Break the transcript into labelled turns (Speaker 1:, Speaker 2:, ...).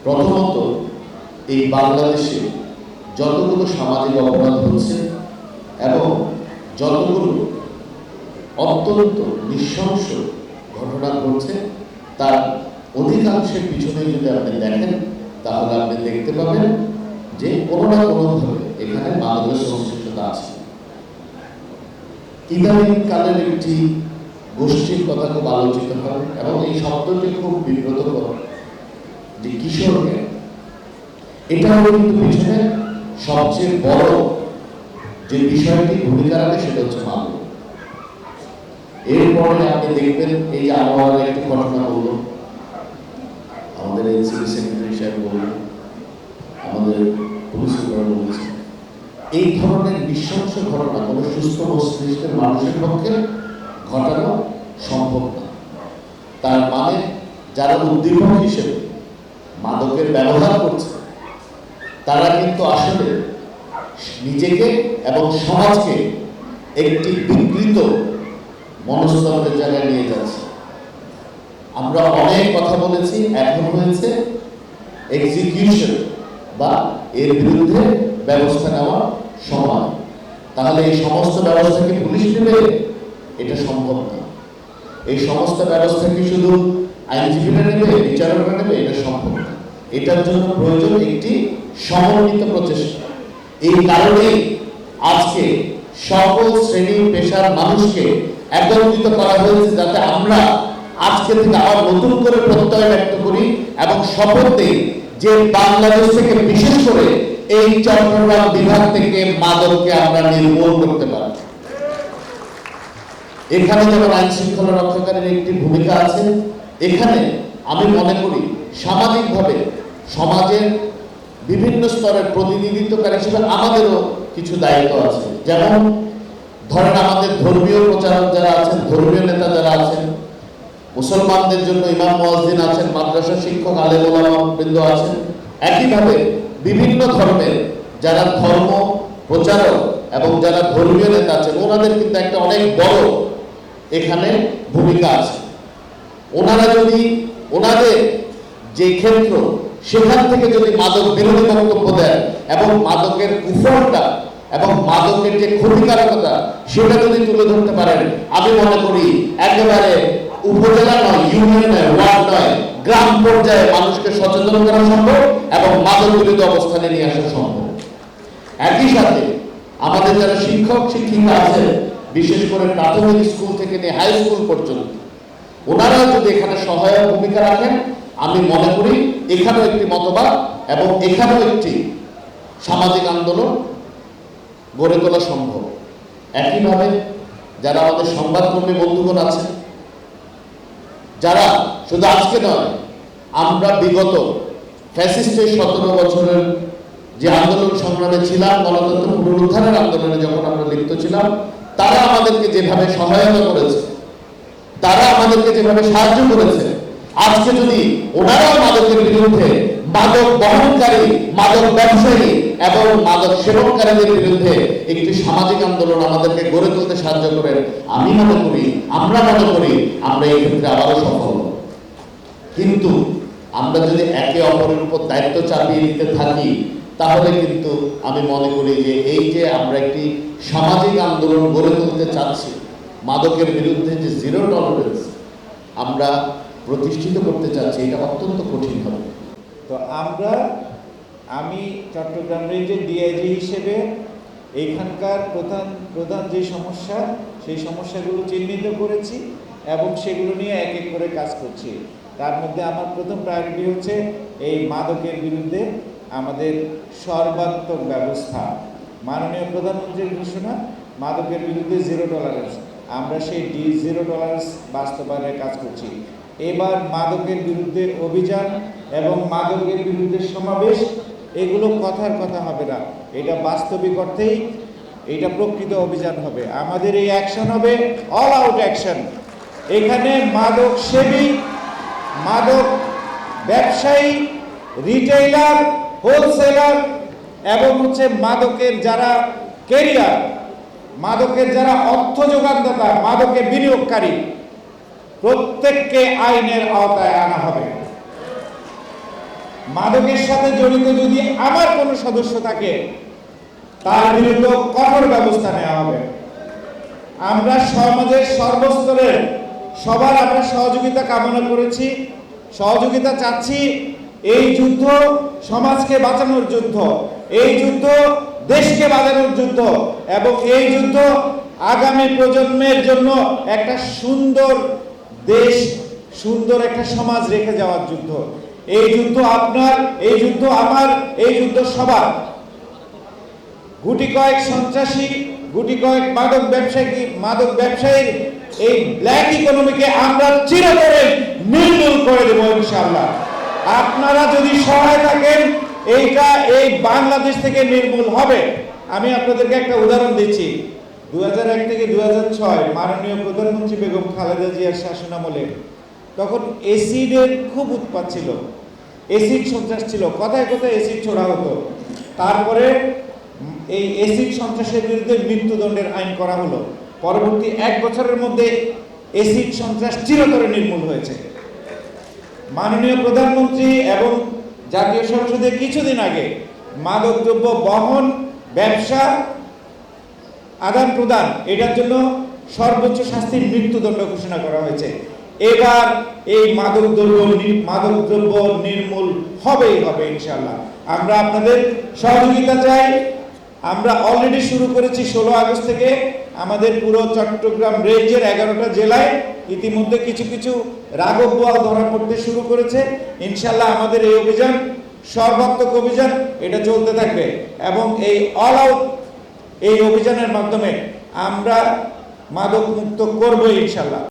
Speaker 1: প্রথমত এই বাংলাদেশে যতগুলো সামাজিক অপরাধ হচ্ছে এবং যতগুলো অত্যন্ত নৃশংস ঘটনা ঘটছে তার অধিকাংশের পিছনে যদি আপনি দেখেন তাহলে আপনি দেখতে পাবেন যে কোনো না কোনোভাবে এখানে মাদকের সংশ্লিষ্টতা আছে। ইদানিং কালের একটি গোষ্ঠীর কথা খুব আলোচিত হয় এবং এই শব্দটি খুব বিব্রতকর যে কিশোর গ্যাং। এটাও কিন্তু পিছনে সবচেয়ে বড় যে বিষয়টি ভূমিকা রাখে সেটা হচ্ছে মাদক। এরপরে আপনি দেখবেন এই যে আবহাওয়ার একটি ঘটনা বলল, আমাদের এনসিপি সেক্রেটারি সাহেব বলল, আমাদের পুলিশ সুপার বলেছে, এই ধরনের নৃশংস ঘটনা কোনো সুস্থ মস্তিষ্কের মানুষের পক্ষে ঘটানো সম্ভব না। তার মানে যারা উদ্দীপক হিসেবে মাদকের ব্যবহার করছে তারা কিন্তু আসলে নিজেকে এবং সমাজকে একটি বিকৃত মনস্তত্ত্বের জায়গায় নিয়ে যাচ্ছে। আমরা অনেক কথা বলেছি, এখন হয়েছে এক্সিকিউশন বা এর বিরুদ্ধে ব্যবস্থা নেওয়ার সময়। তাহলে এই সমস্ত ব্যবস্থাকে পুলিশ নেবে? এটা সম্ভব না। এই সমস্ত ব্যবস্থা কি শুধু আইনজীবীরা নেবে, বিচারকরা নেবে? এটা সম্ভব না। এটার জন্য প্রয়োজন একটি সমন্বিত প্রচেষ্টা। এই কারণে আজকে সকল শ্রেণী পেশার মানুষকে একত্রিত করা হয়েছে যাতে আমরা আজকে থেকে আবার নতুন করে প্রত্যয় ব্যক্ত করি এবং শপথ দিই যে বাংলাদেশ থেকে বিশেষ করে এই চট্টগ্রাম বিভাগ থেকে মাদককে আমরা নির্মূল করতে পারি। এখানে যেমন আইন শৃঙ্খলা রক্ষাকারীর একটি ভূমিকা আছে, এখানে আমি মনে করি সামাজিকভাবে সমাজের বিভিন্ন স্তরের প্রতিনিধিত্বকারী হিসেবে আমাদেরও কিছু দায়িত্ব আছে। যেমন ধরেন আমাদের ধর্মীয় প্রচারক যারা আছেন, ধর্মীয় নেতা যারা আছেন, মুসলমানদের জন্য ইমাম মুয়াজ্জিন আছেন, মাদ্রাসা শিক্ষক আলেম ওলামা বৃন্দ আছেন, একইভাবে বিভিন্ন ধর্মের যারা ধর্ম প্রচারক এবং যারা ধর্মীয় নেতা আছেন ওনাদের কিন্তু একটা অনেক বড় এখানে ভূমিকা আছে। ওনারা যদি ওনাদের যে ক্ষেত্র সেখান থেকে যদি মাদক বিরোধী বক্তব্য দেন এবং মাদকের কুফলটা এবং মাদকের যে ক্ষতিকারকতা সেটা যদি তুলে ধরতে পারেন, আমি মনে করি একেবারে উপজেলা নয়, ইউনিয়ন নয়, ওয়ার্ড নয়, গ্রাম পর্যায়ে মানুষকে সচেতন করা সম্ভব এবং মাদক বিরোধী অবস্থানে নিয়ে আসা সম্ভব। একই সাথে আমাদের যারা শিক্ষক শিক্ষিকা আছে, বিশেষ করে প্রাথমিক স্কুল থেকে নিয়ে হাই স্কুল পর্যন্ত, ওনারাও যদি এখানে সহায়ক ভূমিকা রাখেন, আমি মনে করি এখানেও একটি মতবাদ এবং এখানেও একটি সামাজিক আন্দোলন গড়ে তোলা সম্ভব। একইভাবে যারা আমাদের সংবাদকর্মী বন্ধুগণ আছে, যারা শুধু আজকে নয়, আমরা বিগত ফ্যাসিস্টের 17 বছরের যে আন্দোলন সংগ্রামে ছিলাম, গণতন্ত্র পুনরুদ্ধারের আন্দোলনে যখন আমরা লিপ্ত ছিলাম, তারা আমাদেরকে যেভাবে সহায়তা করেছে, তারা আমাদেরকে যেভাবে সাহায্য করেছে, আজকে যদি ওনারাও মাদকের বিরুদ্ধে, মাদক বহনকারী, মাদক ব্যবসায়ী এবং মাদক সেবনকারীদের বিরুদ্ধে একটি সামাজিক আন্দোলন আমাদেরকে গড়ে তুলতে সাহায্য করেন, আমি মনে করি, আমরা মনে করি আমরা এই ক্ষেত্রে আবারও সফল। কিন্তু আমরা যদি একে অপরের উপর দায়িত্ব চাপিয়ে দিতে থাকি তাহলে কিন্তু আমি মনে করি যে এই যে আমরা একটি সামাজিক আন্দোলন গড়ে তুলতে চাচ্ছি, মাদকের বিরুদ্ধে যে জিরো টলারেন্স আমরা প্রতিষ্ঠিত করতে চাচ্ছি, এটা অত্যন্ত কঠিন হবে।
Speaker 2: তো আমি চট্টগ্রাম রেঞ্জের ডিআইজি হিসেবে এইখানকার প্রধান যে সমস্যা, সেই সমস্যাগুলো চিহ্নিত করেছি এবং সেগুলো নিয়ে এক এক করে কাজ করছি। তার মধ্যে আমার প্রথম প্রায়োরিটি হচ্ছে এই মাদকের বিরুদ্ধে আমাদের সর্বাত্মক ব্যবস্থা। মাননীয় প্রধানমন্ত্রীর ঘোষণা মাদকের বিরুদ্ধে জিরো টলারেন্স, আমরা সেই জিরো টলারেন্স বাস্তবায়নের কাজ করছি। এবার মাদকের বিরুদ্ধে অভিযান এবং মাদকের বিরুদ্ধে সমাবেশ, এগুলো কথার কথা হবে না, এটা বাস্তবিক অর্থেই এটা প্রকৃত অভিযান হবে। আমাদের এই অ্যাকশন হবে অল আউট অ্যাকশন। এখানে মাদক সেবী, মাদক ব্যবসায়ী, রিটেইলার, হোলসেলার এবং মাদকের যারা ক্যারিয়ার, মাদকের যারা অর্থ যোগানদাতা, মাদকে বিনিয়োগকারী, প্রত্যেককে আইনের আওতায় আনা হবে। মাদকের সাথে জড়িত যদি আমার কোনো সদস্য থাকে তার বিরুদ্ধে কঠোর ব্যবস্থা নেওয়া হবে। আমরা সমাজের সর্বস্তরের সবার আমরা সহযোগিতা কামনা করেছি, সহযোগিতা চাচ্ছি। এই যুদ্ধ সমাজকে বাঁচানোর যুদ্ধ, এই যুদ্ধ দেশকে বাঁচানোর যুদ্ধ, এবং এই যুদ্ধ আগামী প্রজন্মের জন্য একটা সুন্দর দেশ, সুন্দর একটা সমাজ রেখে যাওয়ার যুদ্ধ। এই যুদ্ধ আপনার, এই যুদ্ধ আমার, এই যুদ্ধ সবার। গুটি কয়েক সন্ত্রাসী, গুটি কয়েক মাদক ব্যবসায়ীর এই ব্ল্যাক ইকোনমিকে আমরা চিরতরে নির্মূল করে দেব ইনশাআল্লাহ। আপনারা যদি সহায় থাকেন এইটা এই বাংলাদেশ থেকে নির্মূল হবে। আমি আপনাদেরকে একটা উদাহরণ দিচ্ছি। 2001 থেকে 2006 মাননীয় প্রধানমন্ত্রী বেগম খালেদা জিয়ার শাসনামলে তখন এসিডের খুব উৎপাত ছিল, এসিড সন্ত্রাস ছিল, কথায় কথায় এসিড ছোড়া হতো। তারপরে এই এসিড সন্ত্রাসের বিরুদ্ধে মৃত্যুদণ্ডের আইন করা হলো। পরবর্তী 1 বছরের মধ্যে এসিড সন্ত্রাস চিরতরে নির্মূল হয়েছে। মাননীয় প্রধানমন্ত্রী এবং জাতীয় সংসদে কিছুদিন আগে মাদকদ্রব্য বহন, ব্যবসা, আদান প্রদান এটার জন্য সর্বোচ্চ শাস্তির মৃত্যুদণ্ড ঘোষণা করা হয়েছে। এবার এই মাদকদ্রব্য নির্মূল হবেই হবে ইনশাআল্লাহ। আমরা আপনাদের সহযোগিতা চাই। আমরা অলরেডি শুরু করেছি 16 আগস্ট থেকে আমাদের পুরো চট্টগ্রাম রেঞ্জের 11টা জেলায় ইতিমধ্যে কিছু কিছু রাঘব বোয়াল ধরা পড়তে শুরু করেছে। ইনশাআল্লাহ আমাদের এই অভিযান সর্বাত্মক অভিযান, এটা চলতে থাকবে এবং এই অল আউট এই অভিযানের মাধ্যমে আমরা মাদক মুক্ত করবো ইনশাআল্লাহ।